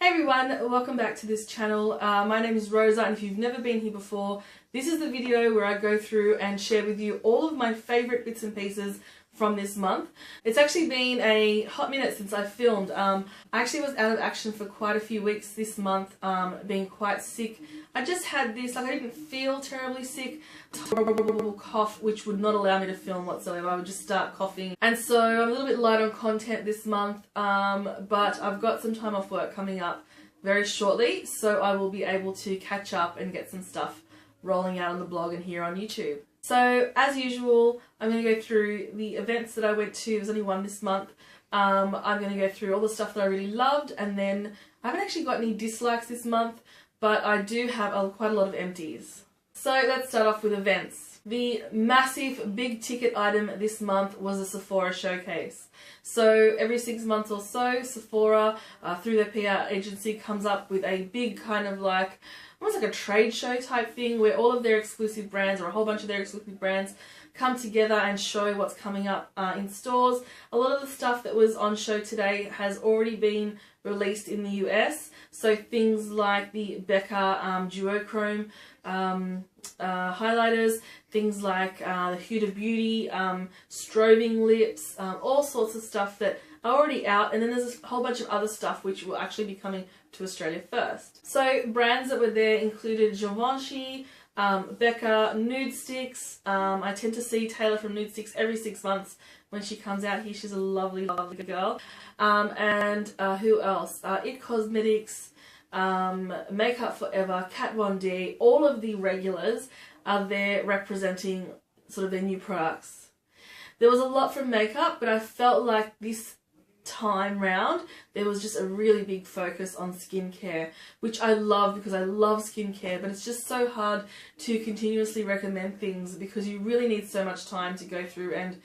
Hey everyone, welcome back to this channel. My name is Rosa, and if you've never been here before, this is the video where I go through and share with you all of my favourite bits and pieces from this month. It's actually been a hot minute since I filmed. I actually was out of action for quite a few weeks this month, being quite sick. I just had this, I didn't feel terribly sick, horrible cough which would not allow me to film whatsoever. I would just start coughing. And so I'm a little bit light on content this month, but I've got some time off work coming up very shortly, so I will be able to catch up and get some stuff rolling out on the blog and here on YouTube. So as usual, I'm going to go through the events that I went to. There's only one this month. I'm going to go through all the stuff that I really loved, and then I haven't actually got any dislikes this month, but I do have quite a lot of empties. So let's start off with events. The massive big ticket item this month was a Sephora showcase. So every 6 months or so, Sephora, through their PR agency, comes up with a big kind of like, almost like a trade show type thing where all of their exclusive brands, or a whole bunch of their exclusive brands, come together and show what's coming up in stores. A lot of the stuff that was on show today has already been released in the US. So things like the Becca duochrome highlighters, things like the Huda Beauty strobing lips, all sorts of stuff that are already out, and then there's a whole bunch of other stuff which will actually be coming to Australia first. So brands that were there included Givenchy, Becca, Nude Sticks. I tend to see Taylor from Nude Sticks every 6 months when she comes out here. She's a lovely, lovely girl. And who else? It Cosmetics, Makeup Forever, Kat Von D. All of the regulars are there representing sort of their new products. There was a lot from makeup, but I felt like this time round there was just a really big focus on skincare, which I love because I love skincare, but it's just so hard to continuously recommend things because you really need so much time to go through and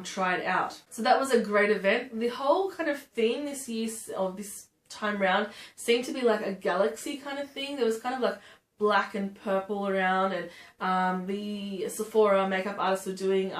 try it out. So that was a great event. The whole kind of theme this year, or this time round, seemed to be like a galaxy kind of thing. There was kind of like black and purple around, and the Sephora makeup artists were doing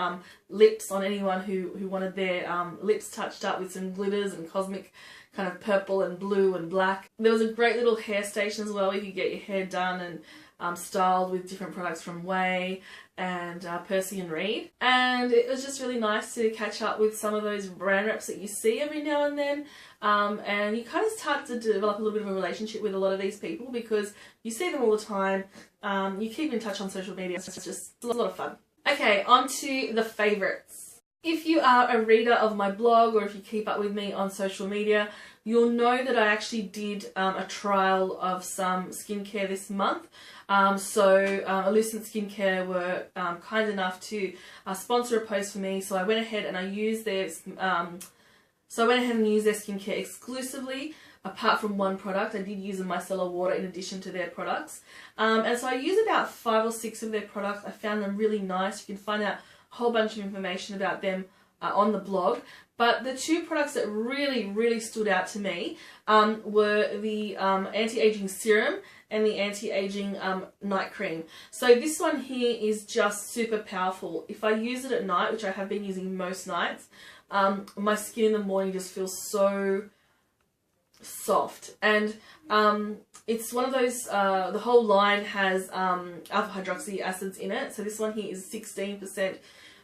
lips on anyone who wanted their lips touched up with some glitters and cosmic kind of purple and blue and black. There was a great little hair station as well where you could get your hair done and styled with different products from Way and Percy and Reed. And it was just really nice to catch up with some of those brand reps that you see every now and then. And you kind of start to develop a little bit of a relationship with a lot of these people because you see them all the time. You keep in touch on social media. It's just a lot of fun. Okay, on to the favourites. If you are a reader of my blog, or if you keep up with me on social media, you'll know that I actually did a trial of some skincare this month. So Lucent Skincare were kind enough to sponsor a post for me, so I went ahead and I used their skincare exclusively. Apart from one product, I did use a micellar water in addition to their products. And so I used about 5 or 6 of their products. I found them really nice. You can find out a whole bunch of information about them on the blog. But the 2 products that really stood out to me were the anti-aging serum and the anti-aging night cream. So this one here is just super powerful. If I use it at night, which I have been using most nights, my skin in the morning just feels so soft. And it's one of those, the whole line has alpha hydroxy acids in it. So this one here is 16%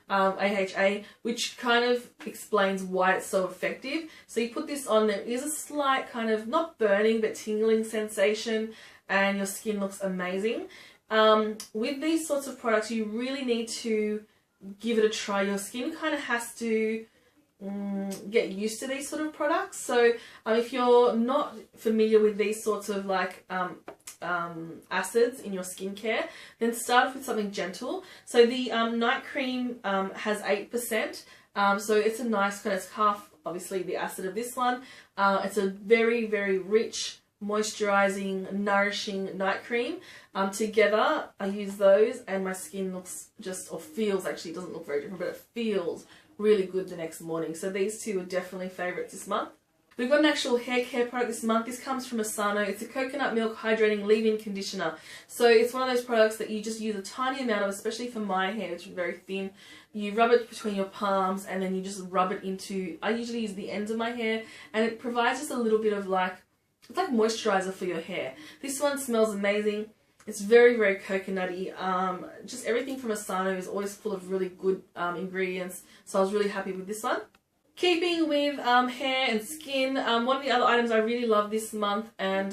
AHA, which kind of explains why it's so effective. So you put this on, there is a slight kind of, not burning, but tingling sensation, and your skin looks amazing. With these sorts of products, you really need to give it a try. Your skin kind of has to get used to these sort of products. So if you're not familiar with these sorts of like acids in your skincare, then start off with something gentle. So the night cream has 8%, so it's a nice kind of, it's half obviously the acid of this one. It's a very rich, moisturizing, nourishing night cream. Together I use those and my skin looks just, or feels, actually it doesn't look very different, but it feels really good the next morning. So these 2 are definitely favourites this month. We've got an actual hair care product this month. This comes from Asano. It's a coconut milk hydrating leave-in conditioner. So it's one of those products that you just use a tiny amount of, especially for my hair, which is very thin. You rub it between your palms and then you just rub it into, I usually use the ends of my hair, and it provides just a little bit of like it's like moisturizer for your hair. This one smells amazing. It's very, very coconutty. Just everything from Asano is always full of really good ingredients. So I was really happy with this one. Keeping with hair and skin, one of the other items I really love this month, and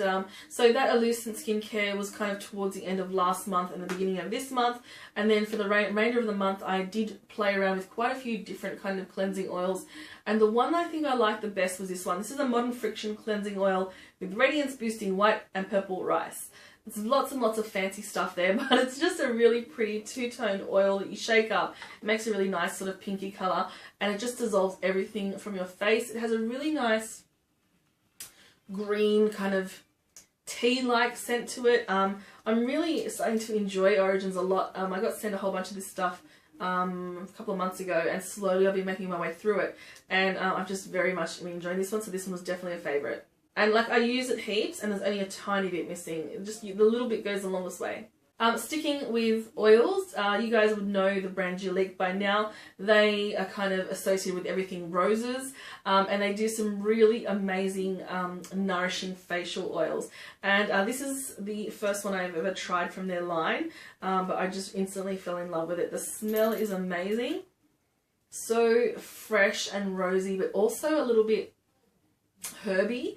so that Illucent skincare was kind of towards the end of last month and the beginning of this month, and then for the remainder of the month I did play around with quite a few different kind of cleansing oils, and the one I think I liked the best was this one. This is a Modern Friction cleansing oil with radiance boosting white and purple rice. There's lots and lots of fancy stuff there, but it's just a really pretty two-toned oil that you shake up. It makes a really nice sort of pinky colour, and it just dissolves everything from your face. It has a really nice green kind of tea-like scent to it. I'm really starting to enjoy Origins a lot. I got sent a whole bunch of this stuff a couple of months ago, and slowly I've been making my way through it, and I've just very much been enjoying this one, so this one was definitely a favourite. And like, I use it heaps and there's only a tiny bit missing. Just the little bit goes the longest way. Sticking with oils, you guys would know the brand Gillique by now. They are kind of associated with everything roses, and they do some really amazing nourishing facial oils. And this is the first one I've ever tried from their line, but I just instantly fell in love with it. The smell is amazing. So fresh and rosy, but also a little bit herby.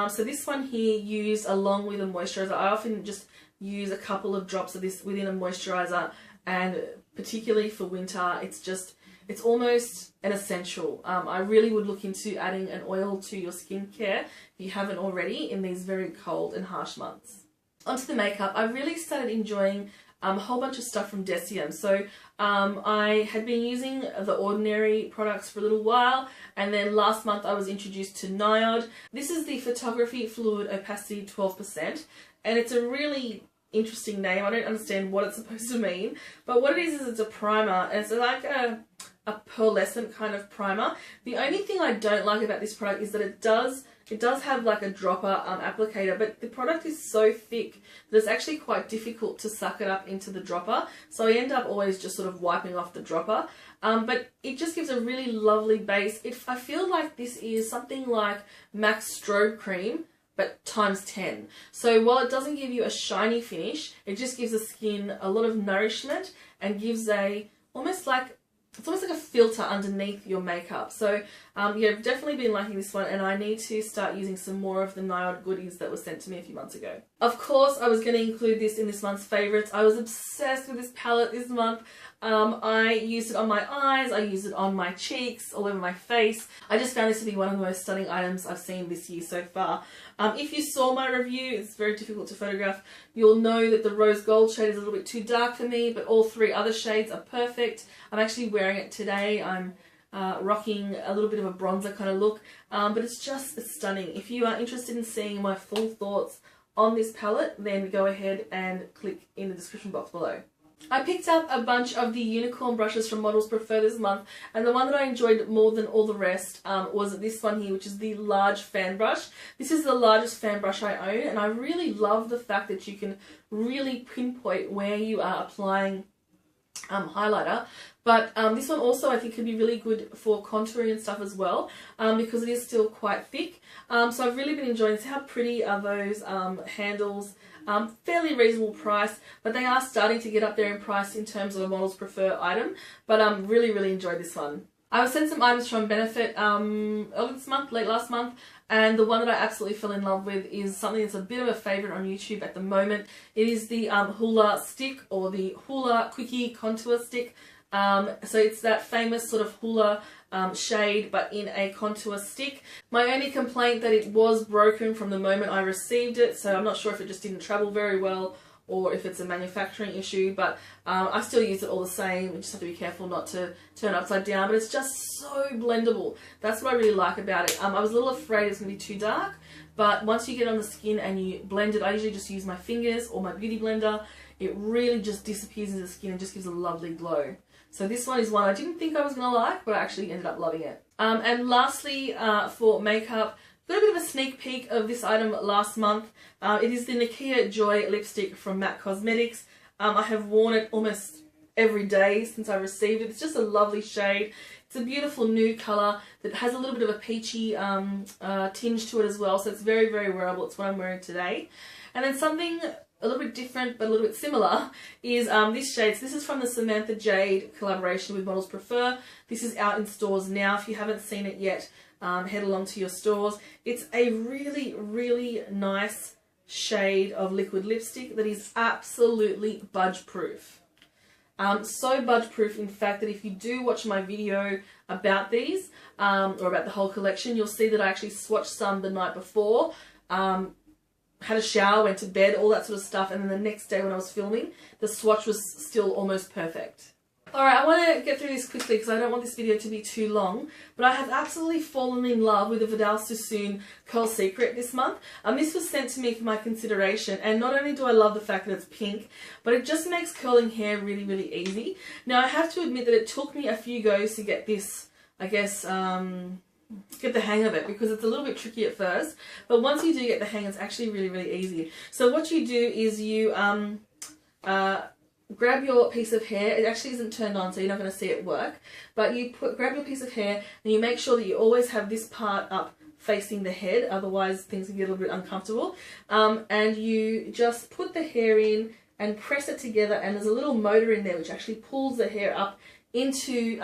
So this one here used along with a moisturizer. I often just use a couple of drops of this within a moisturizer, and particularly for winter, it's almost an essential. I really would look into adding an oil to your skincare if you haven't already in these very cold and harsh months. Onto the makeup, I really started enjoying a whole bunch of stuff from Decium. So I had been using the Ordinary products for a little while, and then last month I was introduced to Niod. This is the Photography Fluid Opacity 12%, and it's a really interesting name. I don't understand what it's supposed to mean, but what it is it's a primer, and it's like a pearlescent kind of primer. The only thing I don't like about this product is that it does have like a dropper applicator, but the product is so thick that it's actually quite difficult to suck it up into the dropper. So I end up always just sort of wiping off the dropper. But it just gives a really lovely base. I feel like this is something like MAC Strobe Cream, but times 10. So while it doesn't give you a shiny finish, it just gives the skin a lot of nourishment and gives it's almost like a filter underneath your makeup. So yeah, I've definitely been liking this one, and I need to start using some more of the Niod goodies that were sent to me a few months ago. Of course, I was going to include this in this month's favourites. I was obsessed with this palette this month. I used it on my eyes, I used it on my cheeks, all over my face. I just found this to be one of the most stunning items I've seen this year so far. If you saw my review, it's very difficult to photograph, you'll know that the rose gold shade is a little bit too dark for me, but all three other shades are perfect. I'm actually wearing it today. I'm rocking a little bit of a bronzer kind of look, but it's stunning. If you are interested in seeing my full thoughts on this palette, then go ahead and click in the description box below. I picked up a bunch of the unicorn brushes from Models Prefer this month, and the one that I enjoyed more than all the rest was this one here, which is the large fan brush. This is the largest fan brush I own, and I really love the fact that you can really pinpoint where you are applying highlighter. But this one also I think could be really good for contouring and stuff as well, because it is still quite thick. So I've really been enjoying this. How pretty are those handles? Fairly reasonable price, but they are starting to get up there in price in terms of a Models Prefer item. But really enjoyed this one. I was sent some items from Benefit early this month, late last month, and the one that I absolutely fell in love with is something that's a bit of a favourite on YouTube at the moment. It is the Hoola stick, or the Hoola Quickie Contour Stick. So it's that famous sort of Hoola shade, but in a contour stick. My only complaint that it was broken from the moment I received it, so I'm not sure if it just didn't travel very well or if it's a manufacturing issue, but I still use it all the same. You just have to be careful not to turn it upside down, but it's just so blendable. That's what I really like about it. I was a little afraid it's going to be too dark, but once you get on the skin and you blend it, I usually just use my fingers or my beauty blender. It really just disappears into the skin and just gives a lovely glow. So this one is one I didn't think I was going to like, but I actually ended up loving it. And lastly, for makeup, got a bit of a sneak peek of this item last month. It is the Nakia Joy lipstick from MAC Cosmetics. I have worn it almost every day since I received it. It's just a lovely shade. It's a beautiful nude colour that has a little bit of a peachy tinge to it as well, so it's very, very wearable. It's what I'm wearing today. And then something a little bit different but a little bit similar is this shade. So this is from the Samantha Jade collaboration with Models Prefer. This is out in stores now. If you haven't seen it yet, head along to your stores. It's a really, really nice shade of liquid lipstick that is absolutely budge proof. So budge proof, in fact, that if you do watch my video about these or about the whole collection, you'll see that I actually swatched some the night before, had a shower, went to bed, all that sort of stuff, and then the next day when I was filming, the swatch was still almost perfect. Alright, I want to get through this quickly because I don't want this video to be too long, but I have absolutely fallen in love with the Vidal Sassoon Curl Secret this month. This was sent to me for my consideration, and not only do I love the fact that it's pink, but it just makes curling hair really, really easy. Now, I have to admit that it took me a few goes to get this, I guess, get the hang of it, because it's a little bit tricky at first, but once you do get the hang, it's actually really, really easy. So what you do is you grab your piece of hair. It actually isn't turned on, so you're not going to see it work, but you grab your piece of hair and you make sure that you always have this part up facing the head, otherwise things can get a little bit uncomfortable, and you just put the hair in and press it together, and there's a little motor in there which actually pulls the hair up into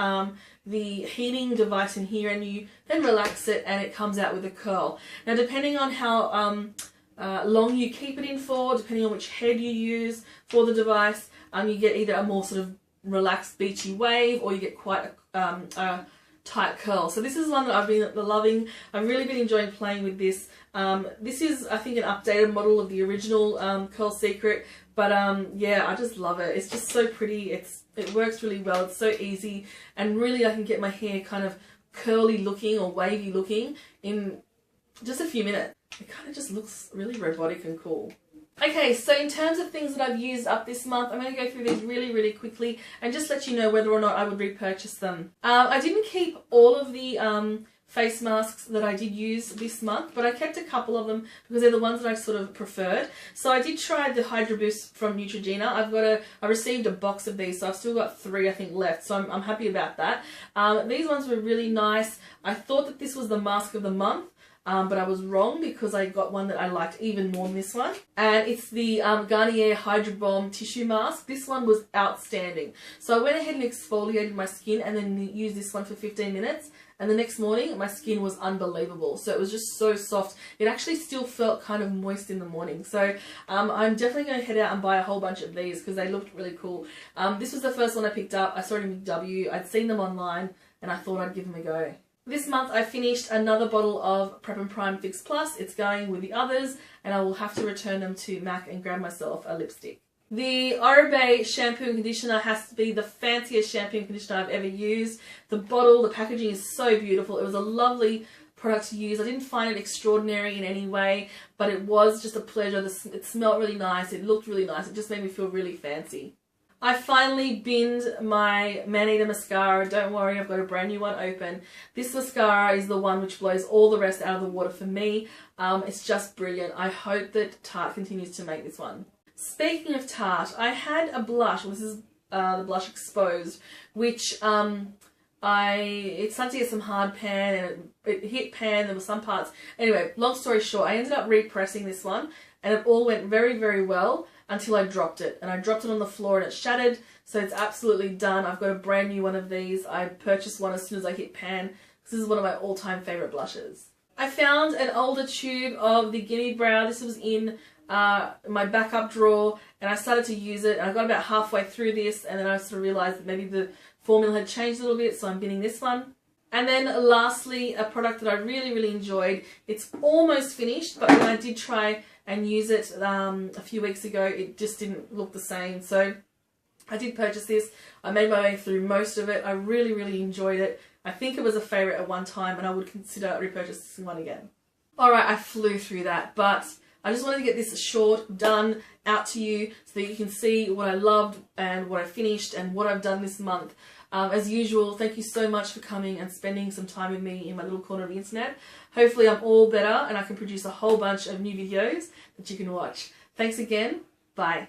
the heating device in here, and you then relax it and it comes out with a curl. Now, depending on how long you keep it in for, depending on which head you use for the device, you get either a more sort of relaxed beachy wave, or you get quite a tight curl. So this is one that I've been loving. I've really been enjoying playing with this. This is, I think, an updated model of the original Curl Secret, but yeah, I just love it. It's just so pretty. It works really well. It's so easy, and really I can get my hair kind of curly looking or wavy looking in just a few minutes. It kind of just looks really robotic and cool. Okay, so in terms of things that I've used up this month, I'm going to go through these really, really quickly and just let you know whether or not I would repurchase them. I didn't keep all of the face masks that I did use this month, but I kept a couple of them because they're the ones that I sort of preferred. So I did try the Hydra Boost from Neutrogena. I received a box of these, so I've still got 3, I think, left, so I'm happy about that. These ones were really nice. I thought that this was the mask of the month, but I was wrong because I got one that I liked even more than this one. And it's the Garnier Hydra Bomb Tissue Mask. This one was outstanding. So I went ahead and exfoliated my skin and then used this one for 15 minutes. And the next morning, my skin was unbelievable. So it was just so soft. It actually still felt kind of moist in the morning. So I'm definitely going to head out and buy a whole bunch of these because they looked really cool. This was the first one I picked up. I saw it in Big W. I'd seen them online and I thought I'd give them a go. This month I finished another bottle of Prep and Prime Fix Plus. It's going with the others and I will have to return them to MAC and grab myself a lipstick. The Oribe shampoo and conditioner has to be the fanciest shampoo and conditioner I've ever used. The bottle, the packaging is so beautiful. It was a lovely product to use. I didn't find it extraordinary in any way, but it was just a pleasure. It smelled really nice. It looked really nice. It just made me feel really fancy. I finally binned my Maneater mascara. Don't worry, I've got a brand new one open. This mascara is the one which blows all the rest out of the water for me. It's just brilliant. I hope that Tarte continues to make this one. Speaking of Tarte, I had a blush. This is the blush Exposed, which it started to get some hard pan and it hit pan. There were some parts. Anyway, long story short, I ended up repressing this one and it all went very, very well until I dropped it. And I dropped it on the floor and it shattered. So it's absolutely done. I've got a brand new one of these. I purchased one as soon as I hit pan. This is one of my all-time favourite blushes. I found an older tube of the Gimme Brow. This was in my backup drawer and I started to use it. And I got about halfway through this and then I sort of realised that maybe the formula had changed a little bit, so I'm binning this one. And then lastly, a product that I really, really enjoyed. It's almost finished, but when I did try and use it a few weeks ago, it just didn't look the same. So I did purchase this. I made my way through most of it. I really, really enjoyed it. I think it was a favourite at one time and I would consider repurchasing one again. Alright, I flew through that, but I just wanted to get this short, done, out to you so that you can see what I loved and what I finished and what I've done this month. As usual, thank you so much for coming and spending some time with me in my little corner of the internet. Hopefully I'm all better and I can produce a whole bunch of new videos that you can watch. Thanks again. Bye.